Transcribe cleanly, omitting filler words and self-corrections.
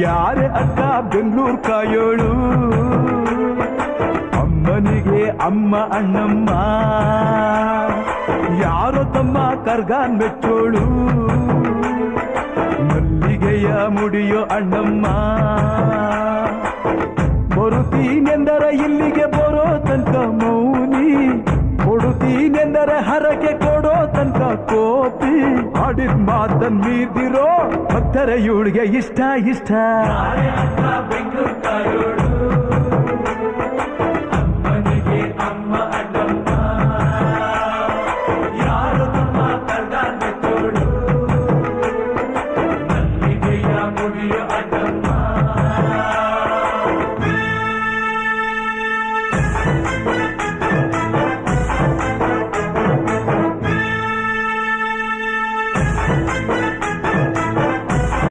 ಯಾರೇ ಅಕ್ಕ ಬೆಂಗಳೂರು ಕಾಯೋಳು ಅಮ್ಮನಿಗೆ ಅಮ್ಮ ಅಣ್ಣಮ್ಮ ಯಾರೋ ತಮ್ಮ ಕರ್ಗಾನ್ ಮೆಚ್ಚೋಳು ಮಲ್ಲಿಗೆಯ ಮುಡಿಯೋ ಅಣ್ಣಮ್ಮ ಬರುತ್ತೀನೆಂದರೆ ಇಲ್ಲಿಗೆ ಬರೋ ತನಕ ಮೌನಿ ಕೊಡುತ್ತೀನೆಂದರೆ ಹರಕೆ ಕೊಡೋ ತನಕ ಕೋಪಿ ಆಡಿದ ಮಾತನ್ ಮೀದಿರೋ ಭಕ್ತರ ಇವಳಿಗೆ ಇಷ್ಟ ಇಷ್ಟ ಅಮ್ಮನಿಗೆ ಅಮ್ಮ ಅಣ್ಣಮ್ಮ ಯಾರು ತಮ್ಮ ಕರ್ಗಾನ್ ಮೆಚ್ಚೋಳು ಮಲ್ಲಿಗೆಯ ಮುಡಿಯೋ ಅಣ್ಣ